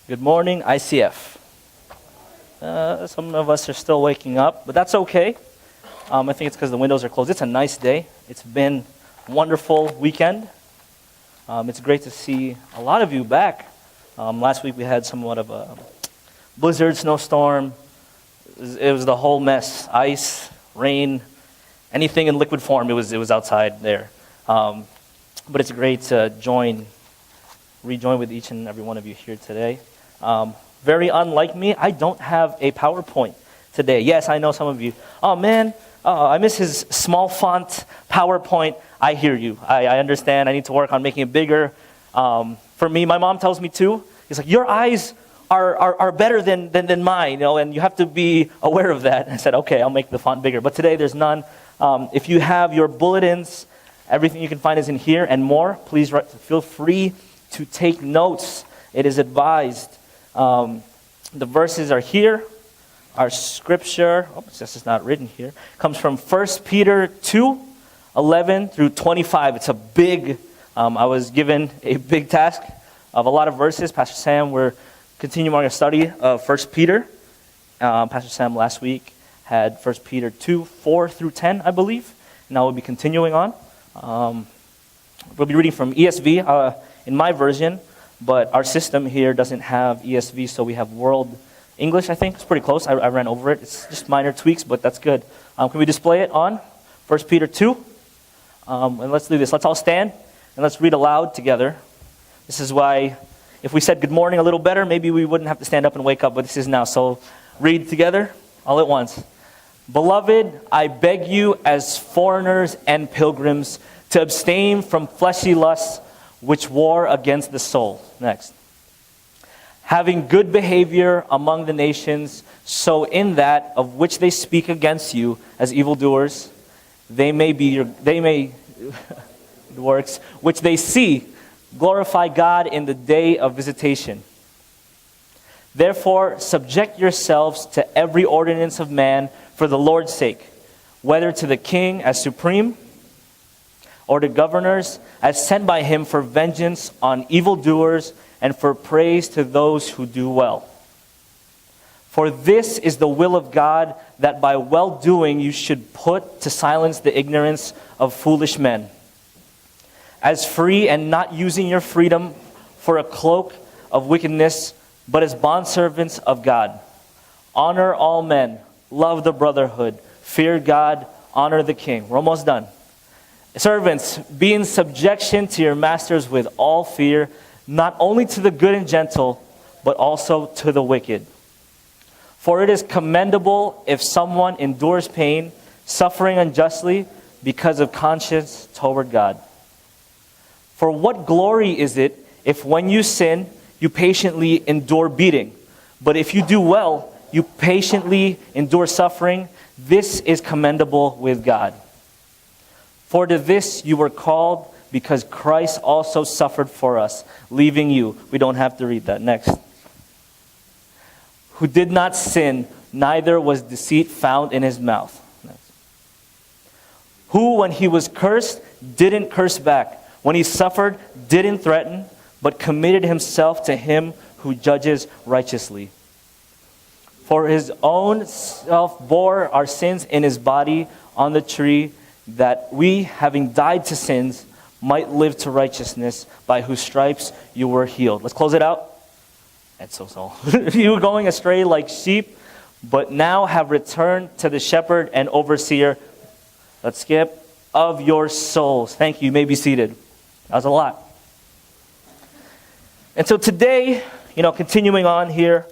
Good morning, ICF. Some of us are still waking up, but that's okay. I think it's because the windows are closed. It's a nice day. It's been a wonderful weekend. It's great to see a lot of you back. Last week we had somewhat of a blizzard, snowstorm. It was the whole mess. Ice, rain, anything in liquid form, it was outside there. But it's great to rejoin with each and every one of you here today. Very unlike me, I don't have a PowerPoint today. Yes, I know some of you, oh man, I miss his small font PowerPoint. I hear you. I understand. I need to work on making it bigger. For me, my mom tells me too. It's like, your eyes are better than mine, and you have to be aware of that. And I said, okay, I'll make the font bigger. But today there's none. If you have your bulletins, everything you can find is in here and more. Please feel free to take notes. It is advised. The verses are here. Our scripture, this is not written here, comes from 1 Peter 2, 11 through 25. It's a big, I was given a big task of a lot of verses. Pastor Sam, we're continuing our study of 1 Peter. Pastor Sam last week had 1 Peter 2, 4 through 10, I believe. Now we'll be continuing on. We'll be reading from ESV in my version, but our system here doesn't have ESV, so we have World English, I think. It's pretty close. I ran over it. It's just minor tweaks, but that's good. Can we display it on 1 Peter 2? And let's do this. Let's all stand, and let's read aloud together. This is why, if we said good morning a little better, maybe we wouldn't have to stand up and wake up, but this is now. So read together, all at once. Beloved, I beg you as foreigners and pilgrims to abstain from fleshly lusts which war against the soul. Next. Having good behavior among the nations, so in that of which they speak against you as evildoers, they may works which they see glorify God in the day of visitation. Therefore, subject yourselves to every ordinance of man for the Lord's sake, whether to the king as supreme, or to governors as sent by him for vengeance on evildoers and for praise to those who do well. For this is the will of God, that by well-doing you should put to silence the ignorance of foolish men. As free and not using your freedom for a cloak of wickedness, but as bondservants of God. Honor all men, love the brotherhood, fear God, honor the king. We're almost done. Servants, be in subjection to your masters with all fear, not only to the good and gentle, but also to the wicked. For it is commendable if someone endures pain, suffering unjustly, because of conscience toward God. For what glory is it if when you sin, you patiently endure beating? But if you do well, you patiently endure suffering. This is commendable with God. For to this you were called, because Christ also suffered for us, leaving you. We don't have to read that. Next. Who did not sin, neither was deceit found in his mouth. Next. Who, when he was cursed, didn't curse back. When he suffered, didn't threaten, but committed himself to him who judges righteously. For his own self bore our sins in his body on the tree, that we, having died to sins, might live to righteousness, by whose stripes you were healed. Let's close it out. And so. You were going astray like sheep, but now have returned to the shepherd and overseer. Let's skip. Of your souls. Thank you. You may be seated. That was a lot. And so today, continuing on here,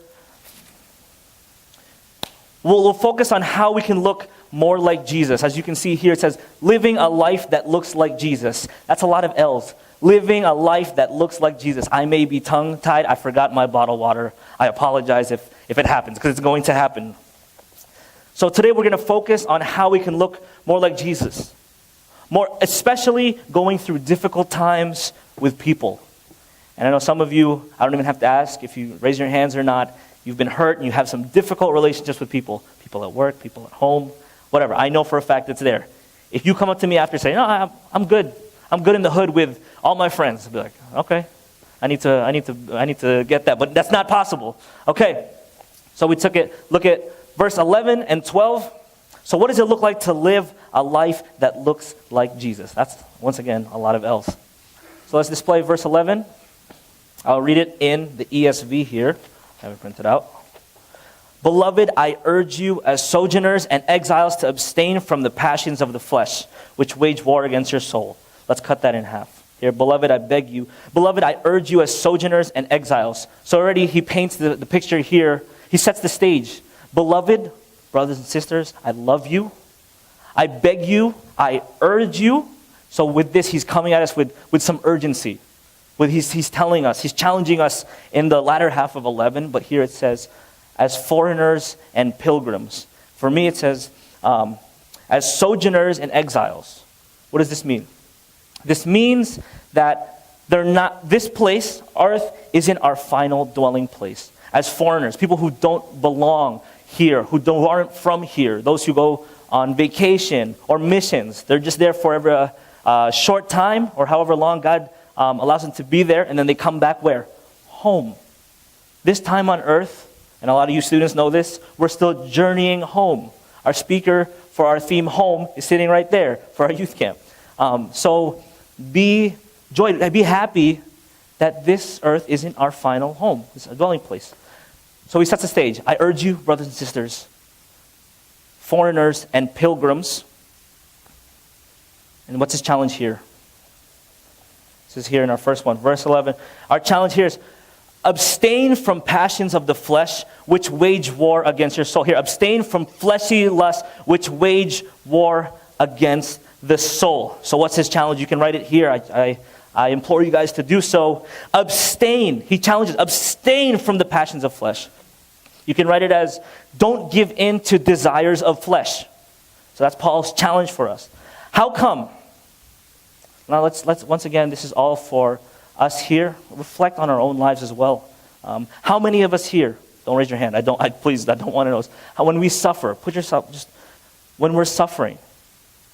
we'll focus on how we can look more like Jesus. As you can see here, it says, living a life that looks like Jesus. That's a lot of L's. Living a life that looks like Jesus. I may be tongue-tied. I forgot my bottled water. I apologize if it happens, because it's going to happen. So today we're going to focus on how we can look more like Jesus. More, especially going through difficult times with people. And I know some of you, I don't even have to ask if you raise your hands or not, you've been hurt and you have some difficult relationships with people. People at work, people at home. Whatever, I know for a fact it's there. If you come up to me after saying, "No, I'm good. I'm good in the hood with all my friends," I'll be like, "Okay, I need to get that, but that's not possible. Okay, so we look at verse 11 and 12. So what does it look like to live a life that looks like Jesus? That's, once again, a lot of L's. So let's display verse 11. I'll read it in the ESV here. I have it printed out. Beloved, I urge you as sojourners and exiles to abstain from the passions of the flesh, which wage war against your soul. Let's cut that in half. Here, beloved, I beg you. Beloved, I urge you as sojourners and exiles. So already he paints the picture here. He sets the stage. Beloved, brothers and sisters, I love you. I beg you. I urge you. So with this, he's coming at us with some urgency. He's telling us, he's challenging us in the latter half of 11, but here it says, as foreigners and pilgrims. For me, it says, as sojourners and exiles. What does this mean? This means that this place, earth, isn't our final dwelling place. As foreigners, people who don't belong here, who aren't from here, those who go on vacation or missions, they're just there for a short time or however long God allows them to be there, and then they come back where? Home. This time on earth, and a lot of you students know this, we're still journeying home. Our speaker for our theme home is sitting right there for our youth camp. So be happy that this earth isn't our final home. It's a dwelling place. So he sets the stage. I urge you, brothers and sisters, foreigners and pilgrims. And what's his challenge here? This is here in our first one, verse 11. Our challenge here is abstain from passions of the flesh, which wage war against your soul. Here, abstain from fleshy lusts, which wage war against the soul. So what's his challenge? You can write it here. I implore you guys to do so. Abstain. He challenges, abstain from the passions of flesh. You can write it as, don't give in to desires of flesh. So that's Paul's challenge for us. How come? Now let's once again, this is all for us here. Reflect on our own lives as well. How many of us here, don't raise your hand, I don't want to know. When we suffer, when we're suffering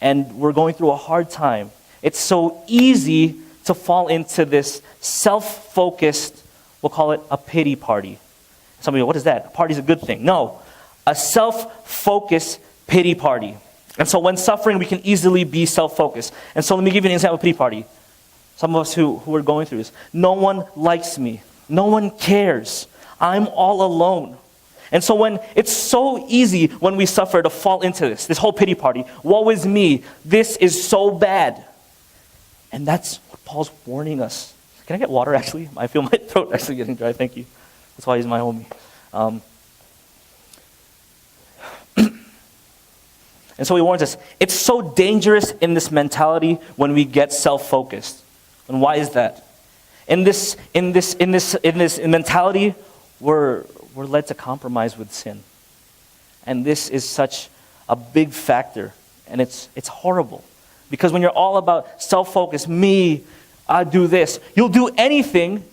and we're going through a hard time, it's so easy to fall into this self-focused, we'll call it a pity party. Some of you, what is that? A party's a good thing. No, a self-focused pity party. And so when suffering, we can easily be self-focused. And so let me give you an example of a pity party. Some of us who are going through this. No one likes me. No one cares. I'm all alone. And so when it's so easy when we suffer to fall into this whole pity party. Woe is me. This is so bad. And that's what Paul's warning us. Can I get water actually? I feel my throat actually getting dry. Thank you. That's why he's my homie. And so he warns us, it's so dangerous in this mentality when we get self-focused. And why is that? In this mentality, we're led to compromise with sin. And this is such a big factor. And it's horrible. Because when you're all about self-focus, me, I do this, you'll do anything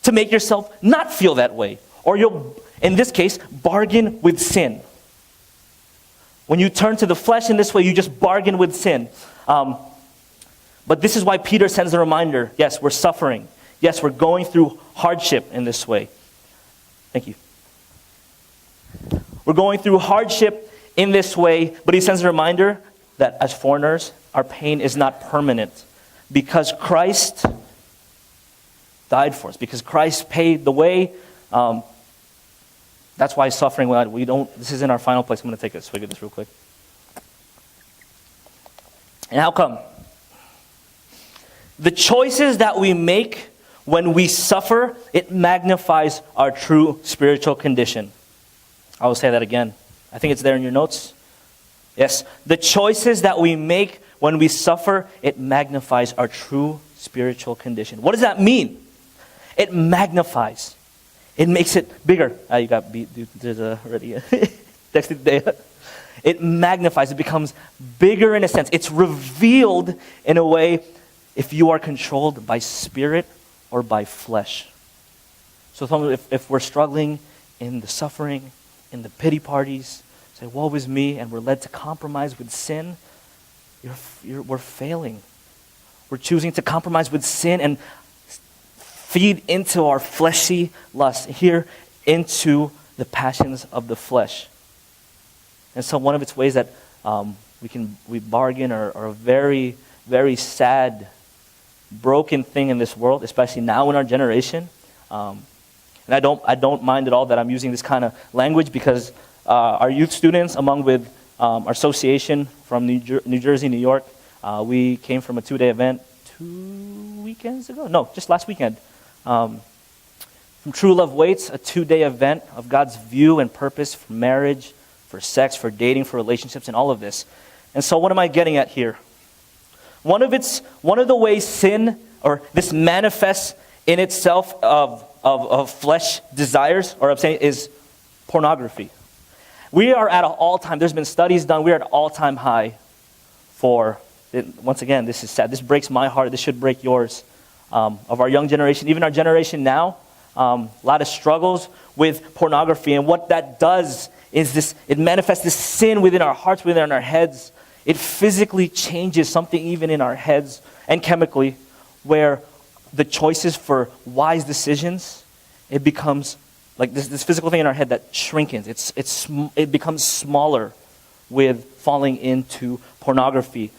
to make yourself not feel that way. Or you'll, in this case, bargain with sin. When you turn to the flesh in this way, you just bargain with sin. But this is why Peter sends a reminder. Yes, we're suffering. Yes, we're going through hardship in this way. Thank you. We're going through hardship in this way, but he sends a reminder that as foreigners, our pain is not permanent. Because Christ died for us. Because Christ paid the way. That's why suffering, this isn't our final place. I'm going to take a swig of this real quick. And how come? The choices that we make when we suffer, it magnifies our true spiritual condition. I will say that again. I think it's there in your notes. Yes, the choices that we make when we suffer, it magnifies our true spiritual condition. What does that mean? It magnifies. It makes it bigger. You got beat already. Texted data. It magnifies. It becomes bigger in a sense. It's revealed in a way if you are controlled by spirit or by flesh. So if we're struggling in the suffering, in the pity parties, say, woe is me, and we're led to compromise with sin, we're failing. We're choosing to compromise with sin and feed into our fleshy lust, here into the passions of the flesh. And so one of its ways that we bargain or a very, very sad, broken thing in this world, especially now in our generation. And I don't mind at all that I'm using this kind of language because our youth students, along with our association from New Jersey, New York, we came from a 2-day event 2 weekends ago? No, just last weekend. From True Love Waits, a 2-day event of God's view and purpose for marriage, for sex, for dating, for relationships, and all of this. And so what am I getting at here? One of the ways sin, or this manifests in itself of flesh desires, or I'm saying, is pornography. We are at an all-time, there's been studies done, we're at an all-time high for, once again, this is sad. This breaks my heart. This should break yours. Of our young generation, even our generation now, a lot of struggles with pornography. And what that does is it manifests this sin within our hearts, within our heads. It physically changes something even in our heads and chemically, where the choices for wise decisions, it becomes like this physical thing in our head that shrinkens. It becomes smaller with falling into pornography.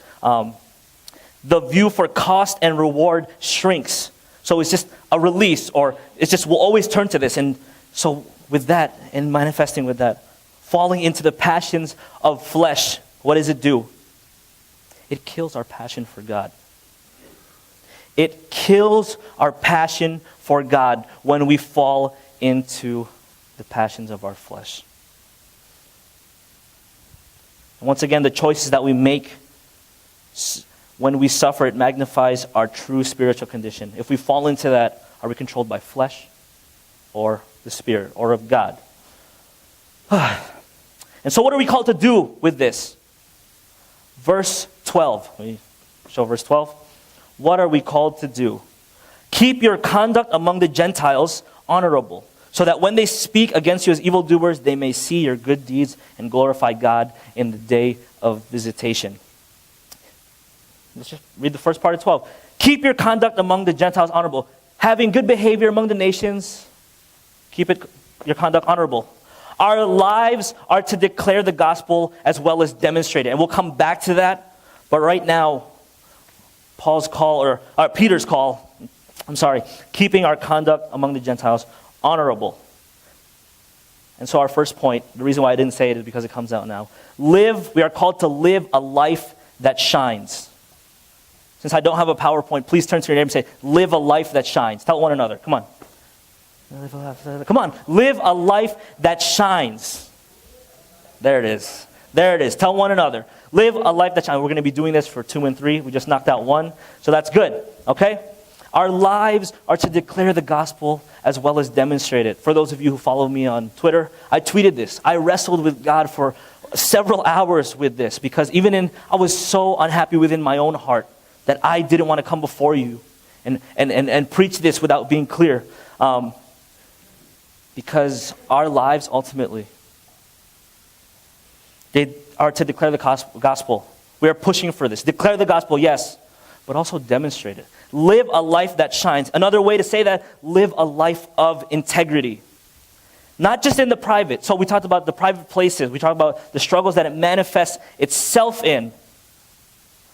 The view for cost and reward shrinks. So it's just a release, or it's just we'll always turn to this. And so with that, and manifesting with that, falling into the passions of flesh, what does it do? It kills our passion for God. It kills our passion for God when we fall into the passions of our flesh. And once again, the choices that we make when we suffer, it magnifies our true spiritual condition. If we fall into that, are we controlled by flesh or the Spirit or of God? And so what are we called to do with this? Verse 12. Let me show verse 12. What are we called to do? Keep your conduct among the Gentiles honorable, so that when they speak against you as evildoers, they may see your good deeds and glorify God in the day of visitation. Let's just read the first part of 12. Keep your conduct among the Gentiles honorable. Having good behavior among the nations, keep your conduct honorable. Our lives are to declare the gospel as well as demonstrate it. And we'll come back to that. But right now, Peter's call, keeping our conduct among the Gentiles honorable. And so our first point, the reason why I didn't say it is because it comes out now. We are called to live a life that shines. Since I don't have a PowerPoint, please turn to your neighbor and say, live a life that shines. Tell one another, come on. Come on, live a life that shines. There it is. There it is. Tell one another. Live a life that shines. We're going to be doing this for 2 and 3. We just knocked out 1. So that's good, okay? Our lives are to declare the gospel as well as demonstrate it. For those of you who follow me on Twitter, I tweeted this. I wrestled with God for several hours with this because I was so unhappy within my own heart that I didn't want to come before you and preach this without being clear. Because our lives ultimately, they are to declare the gospel. We are pushing for this. Declare the gospel, yes, but also demonstrate it. Live a life that shines. Another way to say that, live a life of integrity. Not just in the private. So we talked about the private places. We talked about the struggles that it manifests itself in.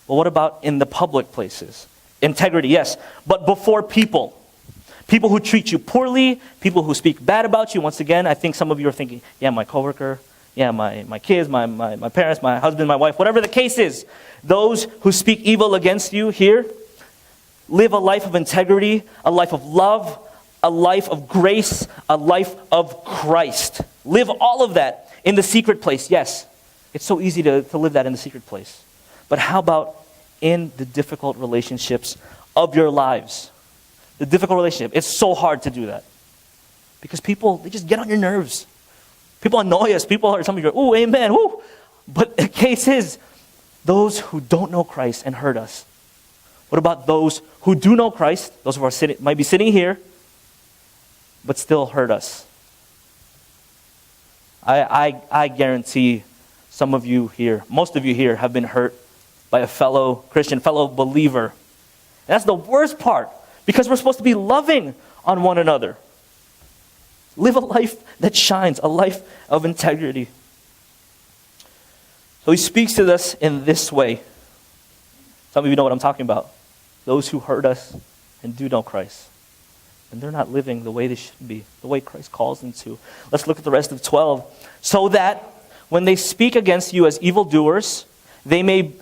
Well, what about in the public places? Integrity, yes, but before people. People who treat you poorly, people who speak bad about you. Once again, I think some of you are thinking, yeah, my coworker, yeah, my kids, my parents, my husband, my wife, whatever the case is. Those who speak evil against you here, live a life of integrity, a life of love, a life of grace, a life of Christ. Live all of that in the secret place. Yes, it's so easy to live that in the secret place. But how about in the difficult relationships of your lives? The difficult relationship. It's so hard to do that. Because people, they just get on your nerves. People annoy us. Some of you go, ooh, amen, woo. But the case is, those who don't know Christ and hurt us. What about those who do know Christ? Those who might be sitting here, but still hurt us. I guarantee some of you here, most of you here, have been hurt by a fellow Christian, fellow believer. And that's the worst part, because we're supposed to be loving on one another. Live a life that shines, a life of integrity. So he speaks to us in this way. Some of you know what I'm talking about. Those who hurt us and do know Christ. And they're not living the way they should be, the way Christ calls them to. Let's look at the rest of 12. So that when they speak against you as evildoers, they may...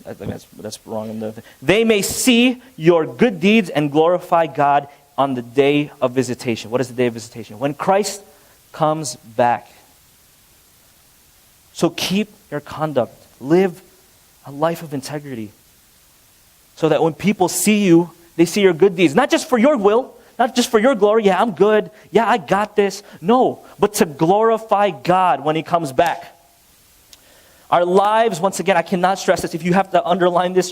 That's wrong. They may see your good deeds and glorify God on the day of visitation. What is the day of visitation? When Christ comes back. So keep your conduct. Live a life of integrity. So that when people see you, they see your good deeds. Not just for your will, not just for your glory. Yeah, I'm good. Yeah, I got this. No, but to glorify God when He comes back. Our lives, once again, I cannot stress this. If you have to underline this,